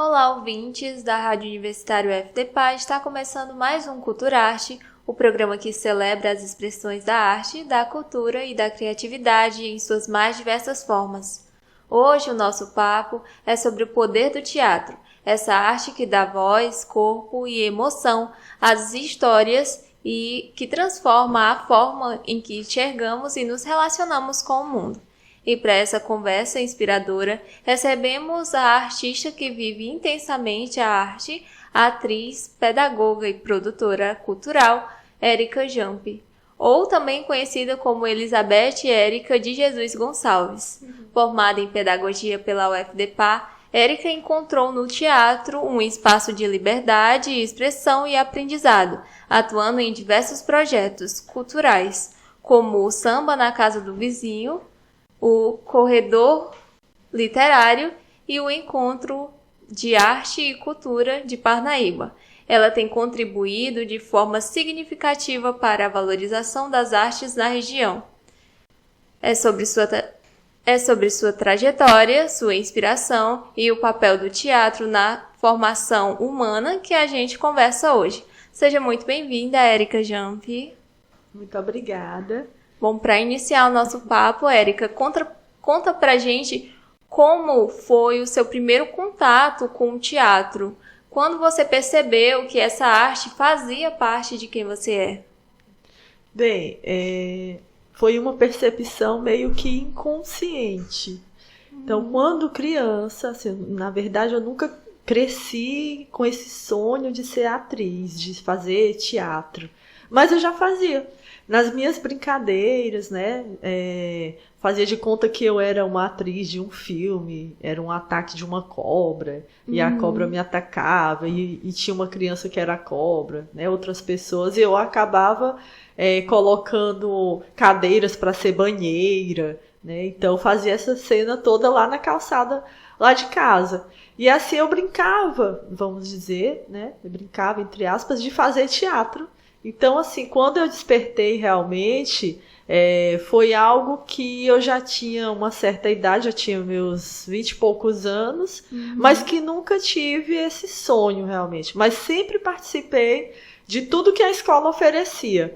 Olá, ouvintes da Rádio Universitário UFDPA. Está começando mais um Culturarte, o programa que celebra as expressões da arte, da cultura e da criatividade em suas mais diversas formas. Hoje o nosso papo é sobre o poder do teatro, essa arte que dá voz, corpo e emoção às histórias e que transforma a forma em que enxergamos e nos relacionamos com o mundo. E para essa conversa inspiradora, recebemos a artista que vive intensamente a arte, a atriz, pedagoga e produtora cultural, Érica Jampi, ou também conhecida como Elizabeth Érica de Jesus Gonçalves. Formada em pedagogia pela UFDPA, Érica encontrou no teatro um espaço de liberdade, expressão e aprendizado, atuando em diversos projetos culturais, como o Samba na Casa do Vizinho, o Corredor Literário e o Encontro de Arte e Cultura de Parnaíba. Ela tem contribuído de forma significativa para a valorização das artes na região. É sobre sua trajetória, sua inspiração e o papel do teatro na formação humana que a gente conversa hoje. Seja muito bem-vinda, Érica Jampi. Muito obrigada. Bom, para iniciar o nosso papo, Érica, conta pra gente como foi o seu primeiro contato com o teatro. Quando você percebeu que essa arte fazia parte de quem você é? Bem, foi uma percepção meio que inconsciente. Então, quando criança, assim, na verdade, eu nunca cresci com esse sonho de ser atriz, de fazer teatro. Mas eu já fazia. Nas minhas brincadeiras, né, fazia de conta que eu era uma atriz de um filme, era um ataque de uma cobra, e a cobra me atacava, e tinha uma criança que era a cobra, né, outras pessoas, e eu acabava colocando cadeiras para ser banheira, né, então fazia essa cena toda lá na calçada, lá de casa. E assim eu brincava, vamos dizer, né, eu brincava, entre aspas, de fazer teatro. Então, assim, quando eu despertei realmente, foi algo que eu já tinha uma certa idade, já tinha meus 20 e poucos anos, mas que nunca tive esse sonho realmente. Mas sempre participei de tudo que a escola oferecia.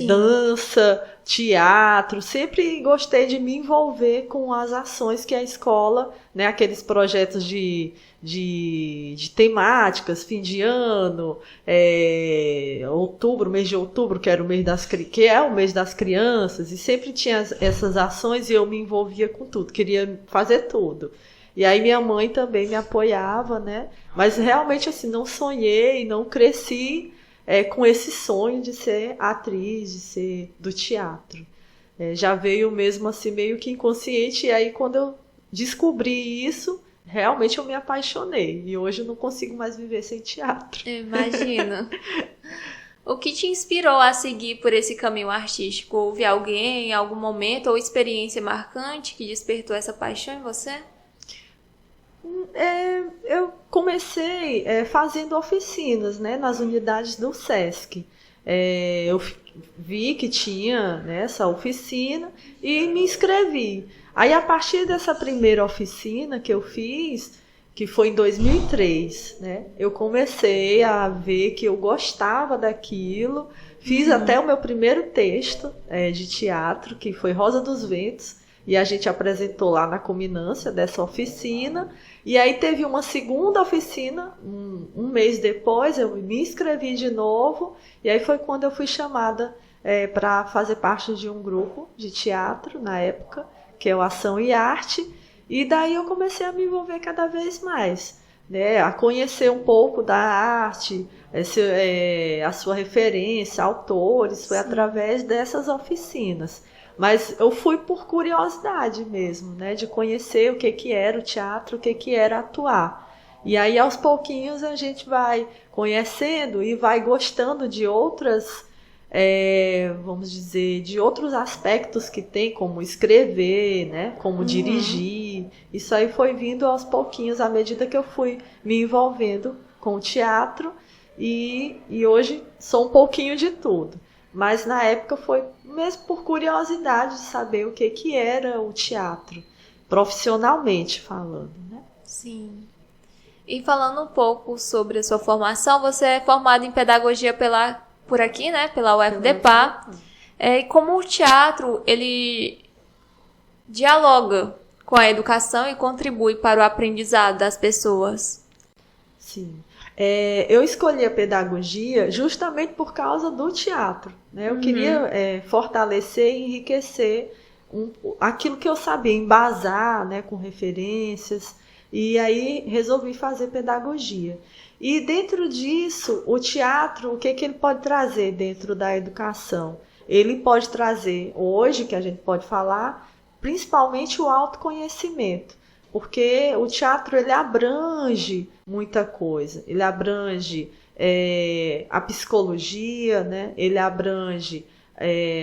Dança, teatro, sempre gostei de me envolver com as ações que a escola, né, aqueles projetos de temáticas, fim de ano, outubro, mês de outubro, que era que é o mês das crianças, e sempre tinha essas ações e eu me envolvia com tudo, queria fazer tudo. E aí minha mãe também me apoiava, né? Mas realmente assim, não sonhei, não cresci com esse sonho de ser atriz, de ser do teatro. Já veio mesmo assim meio que inconsciente, e aí quando eu descobri isso, realmente eu me apaixonei. E hoje eu não consigo mais viver sem teatro. Imagino. O que te inspirou a seguir por esse caminho artístico? Houve alguém, algum momento ou experiência marcante que despertou essa paixão em você? Eu comecei fazendo oficinas, né, nas unidades do SESC. Eu vi que tinha, né, essa oficina e me inscrevi. Aí, a partir dessa primeira oficina que eu fiz, que foi em 2003, né, eu comecei a ver que eu gostava daquilo. Fiz até o meu primeiro texto de teatro, que foi Rosa dos Ventos, e a gente apresentou lá na culminância dessa oficina. E aí teve uma segunda oficina, um mês depois, eu me inscrevi de novo, e aí foi quando eu fui chamada para fazer parte de um grupo de teatro, na época, que é o Ação e Arte, e daí eu comecei a me envolver cada vez mais, né, a conhecer um pouco da arte, a sua referência, autores, foi através dessas oficinas. Mas eu fui por curiosidade mesmo, né, de conhecer o que era o teatro, o que era atuar. E aí, aos pouquinhos, a gente vai conhecendo e vai gostando de outras, vamos dizer, de outros aspectos que tem, como escrever, né, como dirigir. Isso aí foi vindo aos pouquinhos, à medida que eu fui me envolvendo com o teatro. E hoje sou um pouquinho de tudo. Mas na época foi mesmo por curiosidade de saber o que era o teatro, profissionalmente falando, né? Sim. E falando um pouco sobre a sua formação, você é formado em pedagogia por aqui, né? Pela UFDPA. E como o teatro, ele dialoga com a educação e contribui para o aprendizado das pessoas. Sim. Eu escolhi a pedagogia justamente por causa do teatro, né? Eu queria fortalecer e enriquecer aquilo que eu sabia, embasar, né, com referências, e aí resolvi fazer pedagogia. E dentro disso, o teatro, o que ele pode trazer dentro da educação? Ele pode trazer, hoje, que a gente pode falar, principalmente o autoconhecimento, porque o teatro ele abrange muita coisa, ele abrange a psicologia, né? Ele abrange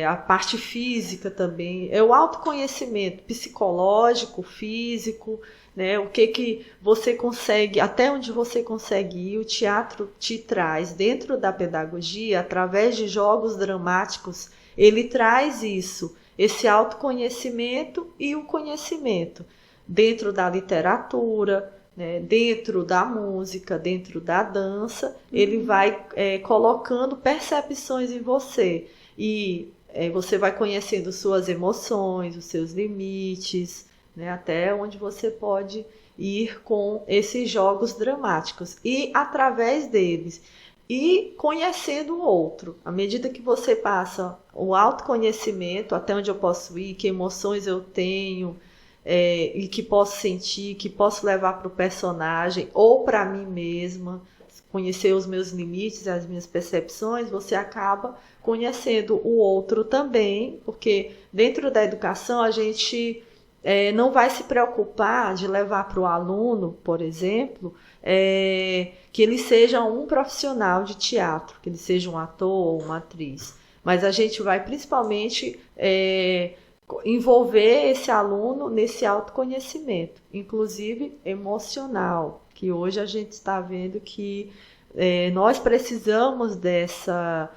a parte física também, é o autoconhecimento psicológico, físico, né? O que você consegue, até onde você consegue ir, o teatro te traz dentro da pedagogia, através de jogos dramáticos, ele traz isso, esse autoconhecimento e o conhecimento dentro da literatura, né? Dentro da música, dentro da dança, ele vai colocando percepções em você e você vai conhecendo suas emoções, os seus limites, né? Até onde você pode ir com esses jogos dramáticos e através deles e conhecendo o outro. À medida que você passa o autoconhecimento, até onde eu posso ir, que emoções eu tenho, e que posso sentir, que posso levar para o personagem ou para mim mesma, conhecer os meus limites, as minhas percepções, você acaba conhecendo o outro também, porque dentro da educação a gente não vai se preocupar de levar para o aluno, por exemplo, que ele seja um profissional de teatro, que ele seja um ator ou uma atriz, mas a gente vai principalmente envolver esse aluno nesse autoconhecimento, inclusive emocional, que hoje a gente está vendo que nós precisamos dessa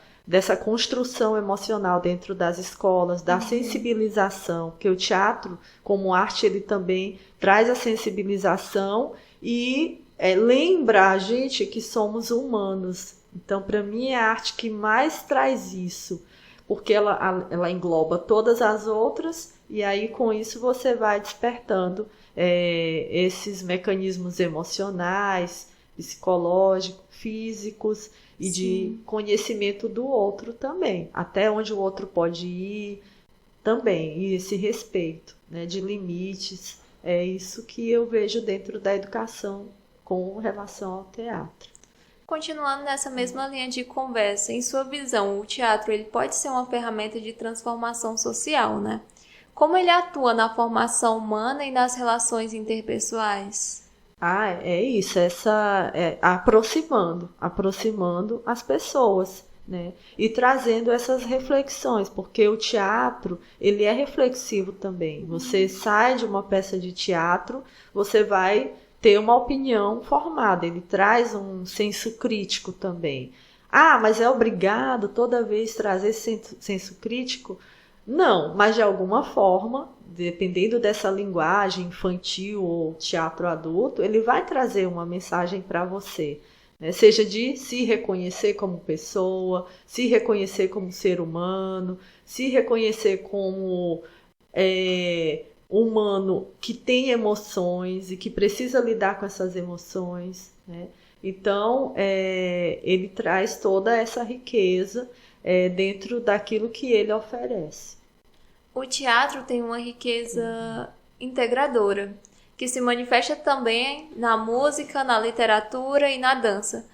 construção emocional dentro das escolas, da sensibilização, porque o teatro, como arte, ele também traz a sensibilização e lembra a gente que somos humanos. Então, para mim, é a arte que mais traz isso, porque ela engloba todas as outras, e aí com isso você vai despertando esses mecanismos emocionais, psicológicos, físicos e de conhecimento do outro também, até onde o outro pode ir também, e esse respeito, né, de limites, é isso que eu vejo dentro da educação com relação ao teatro. Continuando nessa mesma linha de conversa, em sua visão, o teatro ele pode ser uma ferramenta de transformação social, né? Como ele atua na formação humana e nas relações interpessoais? É isso, aproximando as pessoas, né? E trazendo essas reflexões, porque o teatro, ele é reflexivo também. Você sai de uma peça de teatro, você vai ter uma opinião formada, ele traz um senso crítico também. Mas é obrigado toda vez trazer senso crítico? Não, mas de alguma forma, dependendo dessa linguagem infantil ou teatro adulto, ele vai trazer uma mensagem para você, né? Seja de se reconhecer como pessoa, se reconhecer como ser humano, se reconhecer como humano que tem emoções e que precisa lidar com essas emoções, né? Então, ele traz toda essa riqueza dentro daquilo que ele oferece. O teatro tem uma riqueza integradora, que se manifesta também na música, na literatura e na dança.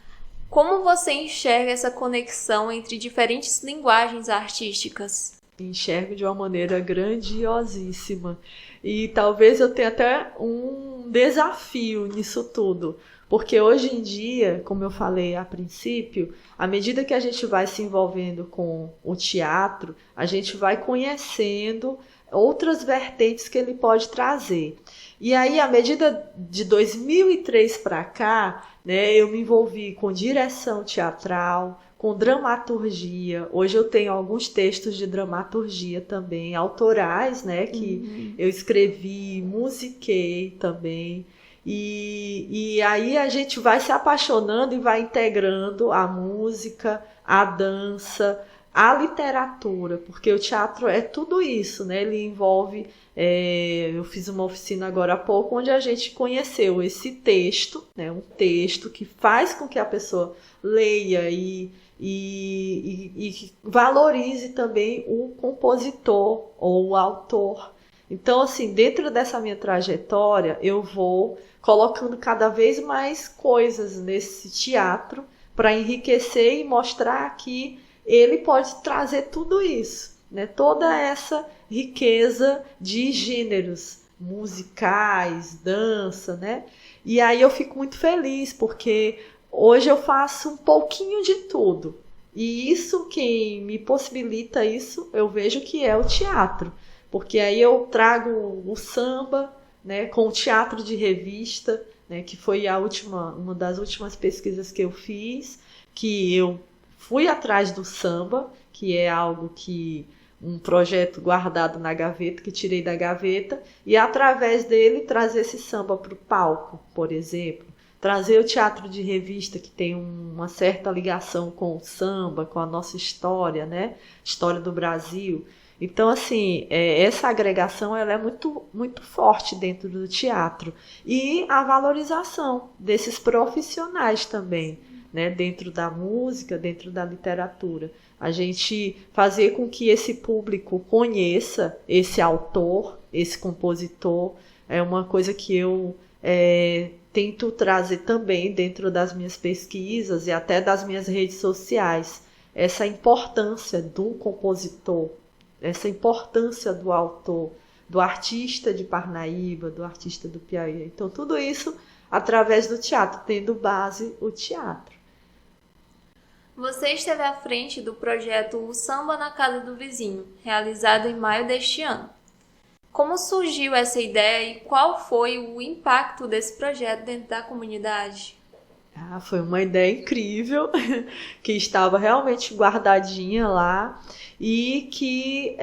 Como você enxerga essa conexão entre diferentes linguagens artísticas? Enxergo de uma maneira grandiosíssima. E talvez eu tenha até um desafio nisso tudo. Porque hoje em dia, como eu falei a princípio, à medida que a gente vai se envolvendo com o teatro, a gente vai conhecendo outras vertentes que ele pode trazer. E aí, à medida de 2003 para cá, né, eu me envolvi com direção teatral, com dramaturgia. Hoje eu tenho alguns textos de dramaturgia também, autorais, né, que eu escrevi, musiquei também. E aí a gente vai se apaixonando e vai integrando a música, a dança, a literatura, porque o teatro é tudo isso, né? Ele envolve... eu fiz uma oficina agora há pouco onde a gente conheceu esse texto, né? Um texto que faz com que a pessoa leia e valorize também o compositor ou o autor. Então, assim, dentro dessa minha trajetória, eu vou colocando cada vez mais coisas nesse teatro para enriquecer e mostrar que ele pode trazer tudo isso, né? Toda essa riqueza de gêneros musicais, dança, né? E aí eu fico muito feliz, porque hoje eu faço um pouquinho de tudo. E isso, quem me possibilita isso, eu vejo que é o teatro. Porque aí eu trago o samba, né, com o teatro de revista, né, que foi uma das últimas pesquisas que eu fiz, que eu fui atrás do samba, que é algo que um projeto guardado na gaveta, que tirei da gaveta, e através dele trazer esse samba para o palco, por exemplo. Trazer o teatro de revista, que tem uma certa ligação com o samba, com a nossa história, né? História do Brasil. Então, assim, essa agregação ela é muito, muito forte dentro do teatro. E a valorização desses profissionais também, né? Dentro da música, dentro da literatura. A gente fazer com que esse público conheça esse autor, esse compositor, é uma coisa que eu tento trazer também dentro das minhas pesquisas e até das minhas redes sociais. Essa importância do compositor, essa importância do autor, do artista de Parnaíba, do artista do Piauí. Então, tudo isso através do teatro, tendo base o teatro. Você esteve à frente do projeto O Samba na Casa do Vizinho, realizado em maio deste ano. Como surgiu essa ideia e qual foi o impacto desse projeto dentro da comunidade? Foi uma ideia incrível, que estava realmente guardadinha lá e que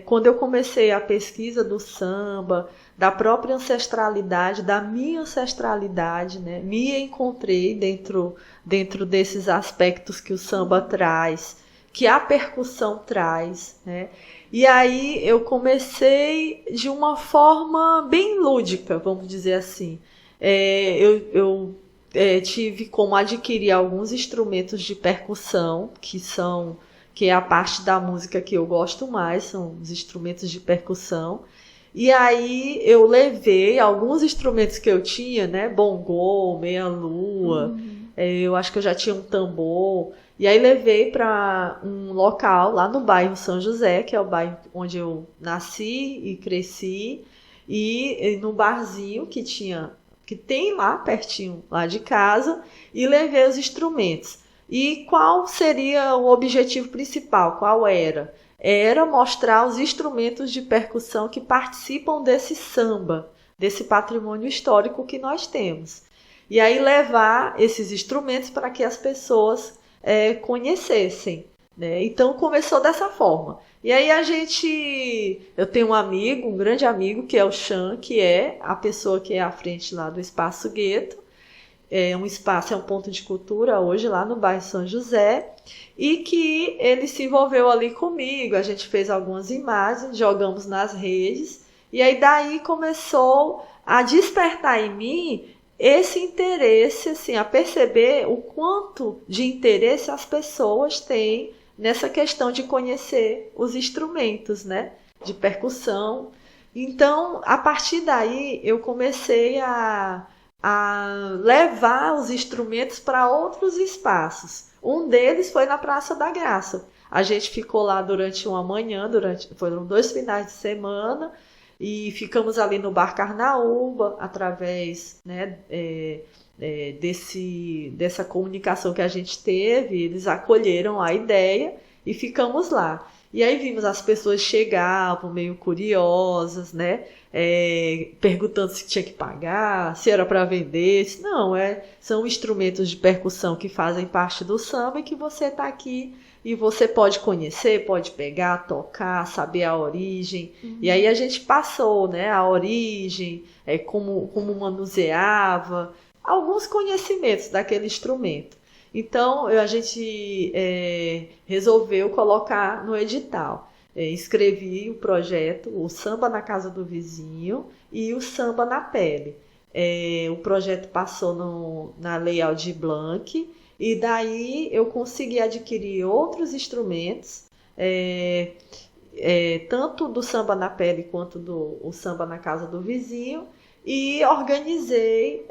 quando eu comecei a pesquisa do samba, da própria ancestralidade, da minha ancestralidade, né, me encontrei dentro desses aspectos que o samba traz, que a percussão traz, né? E aí eu comecei de uma forma bem lúdica, vamos dizer assim. Eu tive como adquirir alguns instrumentos de percussão, que é a parte da música que eu gosto mais, são os instrumentos de percussão. E aí eu levei alguns instrumentos que eu tinha, né? Bongô, meia-lua, eu acho que eu já tinha um tambor. E aí levei para um local lá no bairro São José, que é o bairro onde eu nasci e cresci, e no barzinho que tem lá pertinho lá de casa, e levei os instrumentos. E qual seria o objetivo principal? Qual era? Era mostrar os instrumentos de percussão que participam desse samba, desse patrimônio histórico que nós temos. E aí levar esses instrumentos para que as pessoas conhecessem, né? Então começou dessa forma. E aí eu tenho um grande amigo, que é o Chan, que é a pessoa que é à frente lá do Espaço Gueto. É um ponto de cultura hoje lá no bairro São José, e que ele se envolveu ali comigo, a gente fez algumas imagens, jogamos nas redes, e aí daí começou a despertar em mim esse interesse, assim, a perceber o quanto de interesse as pessoas têm nessa questão de conhecer os instrumentos, né, de percussão. Então, a partir daí, eu comecei a levar os instrumentos para outros espaços. Um deles foi na Praça da Graça. A gente ficou lá durante uma manhã, foram 2 finais de semana, e ficamos ali no Bar Carnaúba, através, né, dessa comunicação que a gente teve. Eles acolheram a ideia e ficamos lá. E aí vimos as pessoas chegavam meio curiosas, né? Perguntando se tinha que pagar, se era para vender. Não, são instrumentos de percussão que fazem parte do samba e que você está aqui e você pode conhecer, pode pegar, tocar, saber a origem. E aí a gente passou, né, a origem, como manuseava, alguns conhecimentos daquele instrumento. Então a gente resolveu colocar no edital. Escrevi o projeto, o Samba na Casa do Vizinho e o Samba na Pele. O projeto passou na Lei Aldir Blanc, e daí eu consegui adquirir outros instrumentos, tanto do Samba na Pele quanto o Samba na Casa do Vizinho, e organizei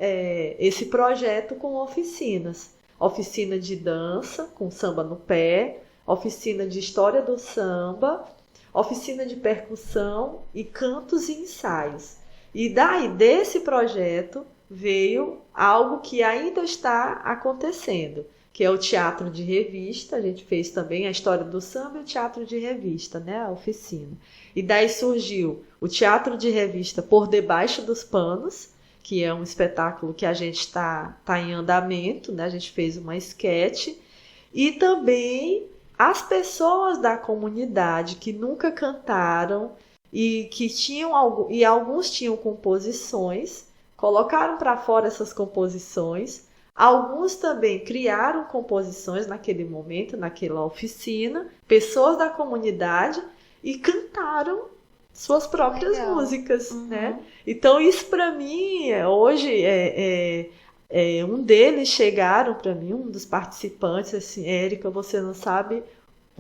esse projeto com oficinas. Oficina de dança, com samba no pé, oficina de história do samba, oficina de percussão e cantos e ensaios. E daí, desse projeto, veio algo que ainda está acontecendo, que é o teatro de revista. A gente fez também a história do samba e o teatro de revista, né, a oficina. E daí surgiu o teatro de revista Por Debaixo dos Panos, que é um espetáculo que a gente está em andamento, né? A gente fez uma esquete. E também as pessoas da comunidade que nunca cantaram e que e alguns tinham composições, colocaram para fora essas composições. Alguns também criaram composições naquele momento, naquela oficina, pessoas da comunidade, e cantaram suas próprias músicas, né? Então isso para mim, hoje, um deles chegaram para mim, um dos participantes, assim, Érica, você não sabe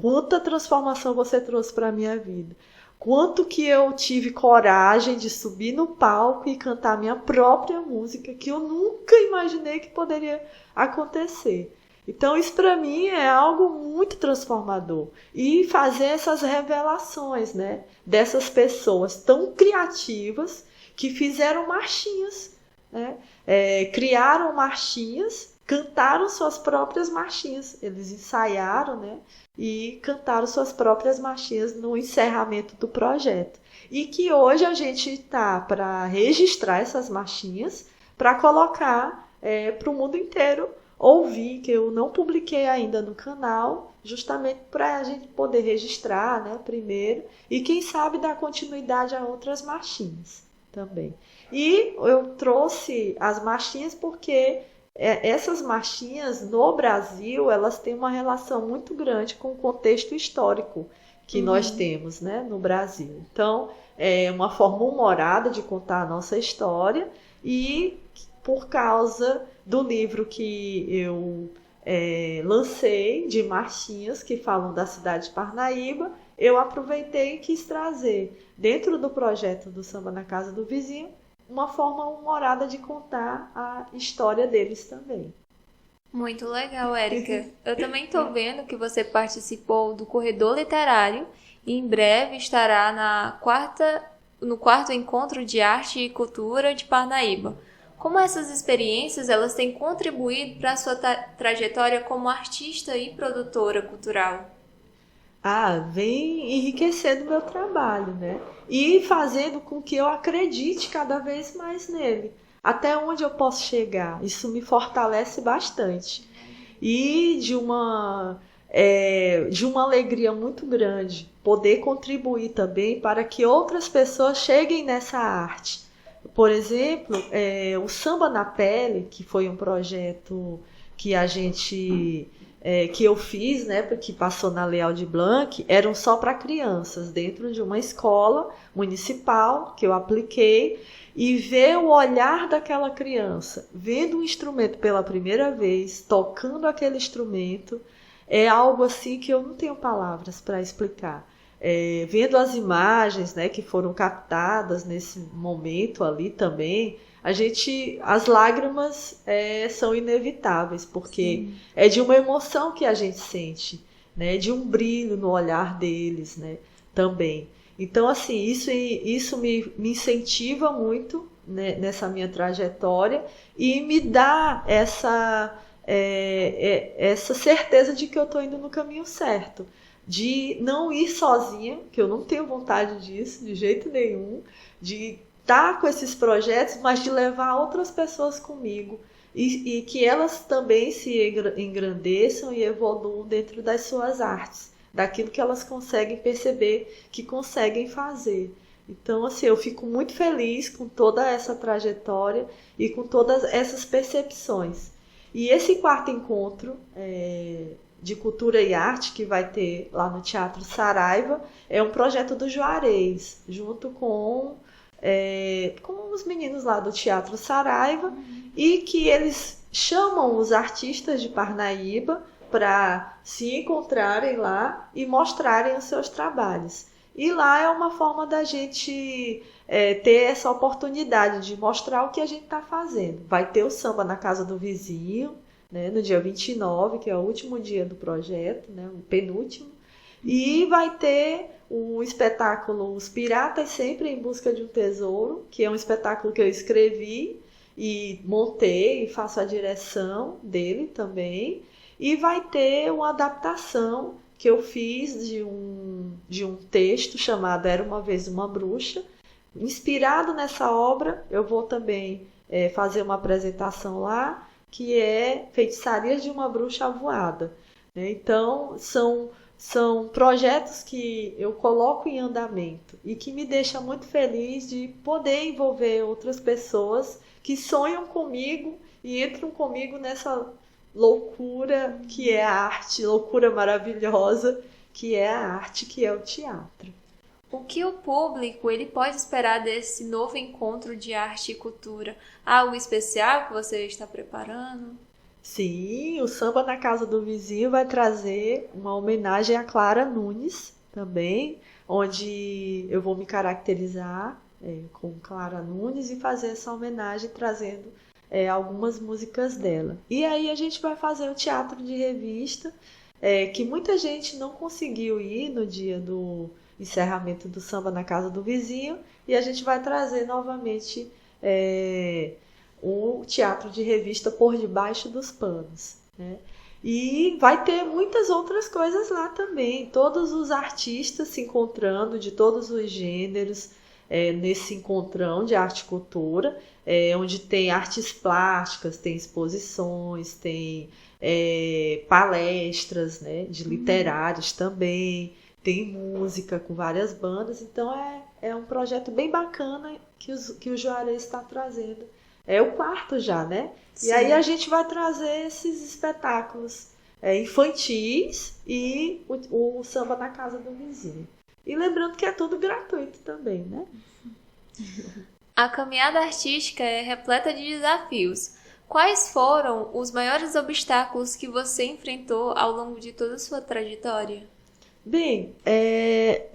quanta transformação você trouxe para a minha vida. Quanto que eu tive coragem de subir no palco e cantar minha própria música, que eu nunca imaginei que poderia acontecer. Então isso para mim é algo muito transformador. E fazer essas revelações, né, dessas pessoas tão criativas que fizeram marchinhas, né? Criaram marchinhas, cantaram suas próprias marchinhas. Eles ensaiaram, né, e cantaram suas próprias marchinhas no encerramento do projeto. E que hoje a gente está para registrar essas marchinhas, para colocar para o mundo inteiro ouvir, que eu não publiquei ainda no canal, justamente para a gente poder registrar, né, primeiro, e quem sabe dar continuidade a outras marchinhas também. E eu trouxe as marchinhas porque essas marchinhas no Brasil, elas têm uma relação muito grande com o contexto histórico que nós temos, né, no Brasil. Então, é uma forma humorada de contar a nossa história, e por causa do livro que eu lancei, de marchinhas que falam da cidade de Parnaíba, eu aproveitei e quis trazer, dentro do projeto do Samba na Casa do Vizinho, uma forma humorada de contar a história deles também. Muito legal, Érica. Eu também estou vendo que você participou do Corredor Literário e em breve estará no quarto Encontro de Arte e Cultura de Parnaíba. Como essas experiências elas têm contribuído para a sua trajetória como artista e produtora cultural? Vem enriquecendo o meu trabalho, né? E fazendo com que eu acredite cada vez mais nele. Até onde eu posso chegar? Isso me fortalece bastante. E de uma alegria muito grande poder contribuir também para que outras pessoas cheguem nessa arte. Por exemplo, o Samba na Pele, que foi um projeto que que eu fiz, né, que passou na Lei Aldir Blanc, eram só para crianças, dentro de uma escola municipal que eu apliquei, e ver o olhar daquela criança, vendo um instrumento pela primeira vez, tocando aquele instrumento, é algo assim que eu não tenho palavras para explicar. Vendo as imagens, né, que foram captadas nesse momento ali também, as lágrimas são inevitáveis, porque sim, é de uma emoção que a gente sente, né, de um brilho no olhar deles, né, também. Então, assim, isso me incentiva muito, né, nessa minha trajetória, e me dá essa certeza de que eu estou indo no caminho certo. De não ir sozinha, que eu não tenho vontade disso, de jeito nenhum, de estar com esses projetos, mas de levar outras pessoas comigo, e que elas também se engrandeçam e evoluam dentro das suas artes, daquilo que elas conseguem perceber que conseguem fazer. Então, assim, eu fico muito feliz com toda essa trajetória e com todas essas percepções. E esse quarto encontro de cultura e arte que vai ter lá no Teatro Saraiva é um projeto do Juarez, junto com os meninos lá do Teatro Saraiva, e que eles chamam os artistas de Parnaíba para se encontrarem lá e mostrarem os seus trabalhos. E lá é uma forma da gente ter essa oportunidade de mostrar o que a gente está fazendo. Vai ter o samba na casa do vizinho, né, no dia 29, que é o último dia do projeto, né, o penúltimo. E vai ter o espetáculo Os Piratas Sempre em Busca de um Tesouro, que é um espetáculo que eu escrevi e montei e faço a direção dele também. E vai ter uma adaptação que eu fiz de um texto chamado Era Uma Vez Uma Bruxa. Inspirado nessa obra, eu vou também fazer uma apresentação lá, que é Feitiçarias de uma Bruxa Avoada. Então, são projetos que eu coloco em andamento e que me deixa muito feliz de poder envolver outras pessoas que sonham comigo e entram comigo nessa loucura que é a arte, loucura maravilhosa que é a arte, que é o teatro. O que o público ele pode esperar desse novo encontro de arte e cultura? Algo especial que você está preparando? Sim, o Samba na Casa do Vizinho vai trazer uma homenagem a Clara Nunes também, onde eu vou me caracterizar com Clara Nunes e fazer essa homenagem trazendo algumas músicas dela. E aí a gente vai fazer o teatro de revista, que muita gente não conseguiu ir no dia do encerramento do Samba na Casa do Vizinho, e a gente vai trazer novamente o teatro de revista Por Debaixo dos Panos, né? E vai ter muitas outras coisas lá também, todos os artistas se encontrando de todos os gêneros nesse encontrão de arte e cultura, onde tem artes plásticas, tem exposições, tem palestras, né, de literários também, tem música com várias bandas. Então é um projeto bem bacana que o Juarez está trazendo. É o quarto já, né? Sim. E aí a gente vai trazer esses espetáculos infantis e o Samba na Casa do Vizinho. E lembrando que é tudo gratuito também, né? A caminhada artística é repleta de desafios. Quais foram os maiores obstáculos que você enfrentou ao longo de toda a sua trajetória? Bem,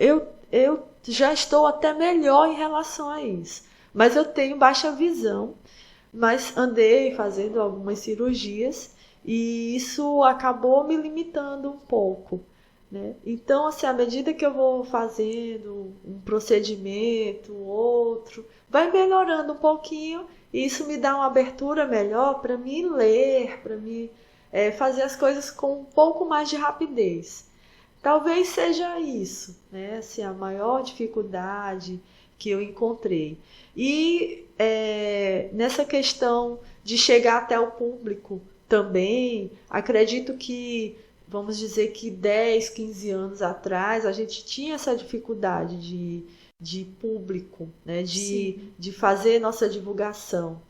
eu já estou até melhor em relação a isso. Mas eu tenho baixa visão. Mas andei fazendo algumas cirurgias e isso acabou me limitando um pouco, né? Então, assim, à medida que eu vou fazendo um procedimento, outro, vai melhorando um pouquinho e isso me dá uma abertura melhor para me ler, para me fazer as coisas com um pouco mais de rapidez. Talvez seja isso, né? Assim, a maior dificuldade que eu encontrei. E nessa questão de chegar até o público também, acredito que, vamos dizer que 10, 15 anos atrás, a gente tinha essa dificuldade de público, né? de fazer nossa divulgação.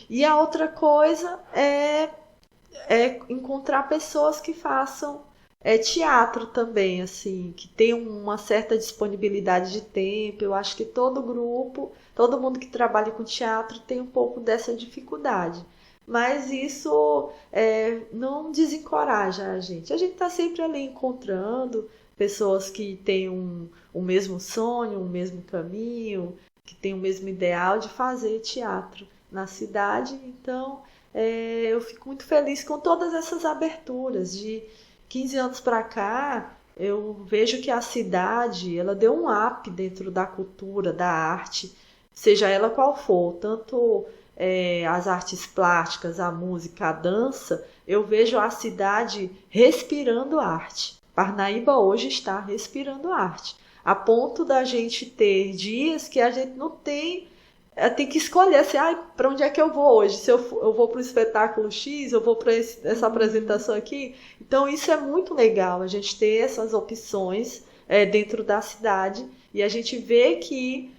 E a outra coisa é encontrar pessoas que façam teatro também, assim, que tem uma certa disponibilidade de tempo. Eu acho que todo grupo, todo mundo que trabalha com teatro tem um pouco dessa dificuldade. Mas isso não desencoraja a gente. A gente está sempre ali encontrando pessoas que têm o mesmo sonho, o mesmo caminho, que têm o mesmo ideal de fazer teatro na cidade. Então, eu fico muito feliz com todas essas aberturas. De 15 anos para cá, eu vejo que a cidade ela deu um up dentro da cultura, da arte, seja ela qual for, tanto as artes plásticas, a música, a dança. Eu vejo a cidade respirando arte. Parnaíba hoje está respirando arte, a ponto da gente ter dias que a gente não tem tem que escolher assim, para onde é que eu vou hoje? Se eu vou para o espetáculo X, eu vou para essa apresentação aqui. Então, isso é muito legal, a gente ter essas opções dentro da cidade e a gente vê que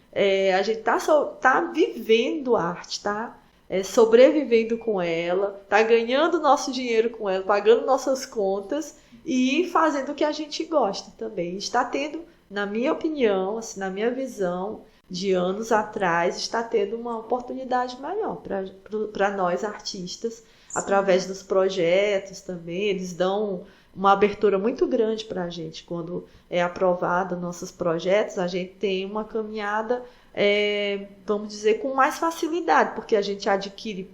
a gente tá vivendo arte, tá? Sobrevivendo com ela, tá ganhando nosso dinheiro com ela, pagando nossas contas e fazendo o que a gente gosta também. Está tendo, na minha opinião, assim, na minha visão, de anos atrás, está tendo uma oportunidade maior para nós artistas, sim, através dos projetos também. Eles dão uma abertura muito grande para a gente. Quando é aprovado nossos projetos, a gente tem uma caminhada, vamos dizer, com mais facilidade, porque a gente adquire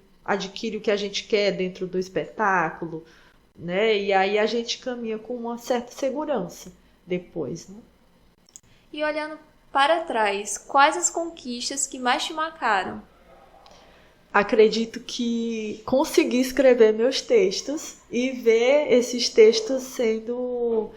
o que a gente quer dentro do espetáculo, né? E aí a gente caminha com uma certa segurança depois, né? E olhando para trás, quais as conquistas que mais te marcaram? Acredito que consegui escrever meus textos e ver esses textos sendo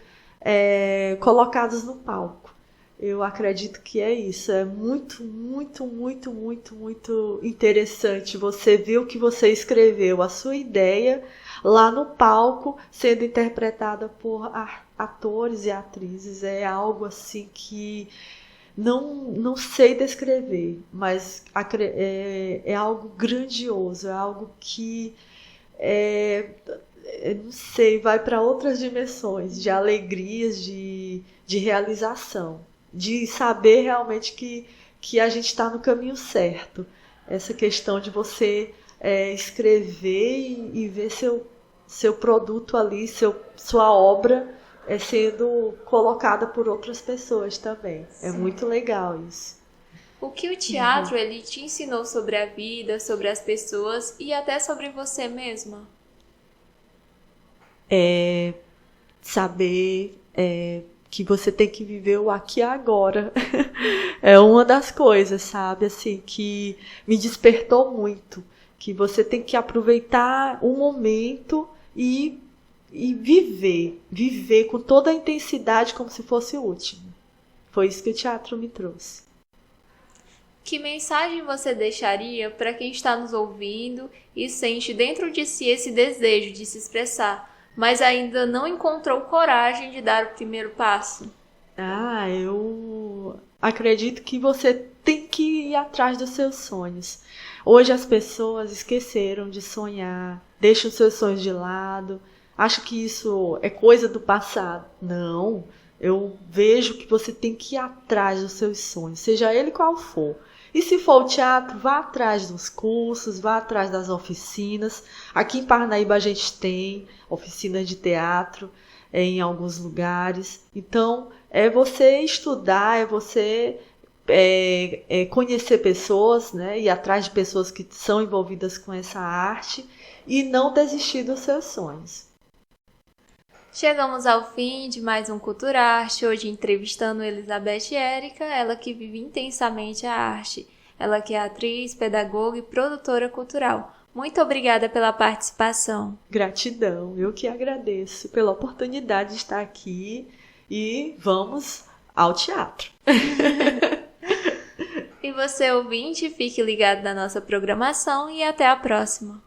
colocados no palco. Eu acredito que é isso. É muito, muito, muito, muito, muito interessante você ver o que você escreveu, a sua ideia, lá no palco, sendo interpretada por atores e atrizes. É algo assim que não sei descrever, mas é algo grandioso, é algo que, não sei, vai para outras dimensões de alegrias, de realização, de saber realmente que a gente está no caminho certo. Essa questão de você escrever e ver seu produto ali, sua obra sendo colocada por outras pessoas também. Sim. É muito legal isso. O que o teatro ele te ensinou sobre a vida, sobre as pessoas e até sobre você mesma? Saber que você tem que viver o aqui e agora. É uma das coisas, sabe, assim, que me despertou muito. Que você tem que aproveitar o momento e viver com toda a intensidade como se fosse o último. Foi isso que o teatro me trouxe. Que mensagem você deixaria para quem está nos ouvindo e sente dentro de si esse desejo de se expressar, mas ainda não encontrou coragem de dar o primeiro passo? Eu acredito que você tem que ir atrás dos seus sonhos. Hoje as pessoas esqueceram de sonhar, deixam seus sonhos de lado, acho que isso é coisa do passado. Não, eu vejo que você tem que ir atrás dos seus sonhos, seja ele qual for. E se for o teatro, vá atrás dos cursos, vá atrás das oficinas. Aqui em Parnaíba a gente tem oficinas de teatro em alguns lugares. Então, é você estudar, é você conhecer pessoas, né? Ir atrás de pessoas que são envolvidas com essa arte e não desistir dos seus sonhos. Chegamos ao fim de mais um Culturarte, hoje entrevistando Elizabeth Érica, ela que vive intensamente a arte. Ela que é atriz, pedagoga e produtora cultural. Muito obrigada pela participação. Gratidão, eu que agradeço pela oportunidade de estar aqui e vamos ao teatro. E você, ouvinte, fique ligado na nossa programação e até a próxima.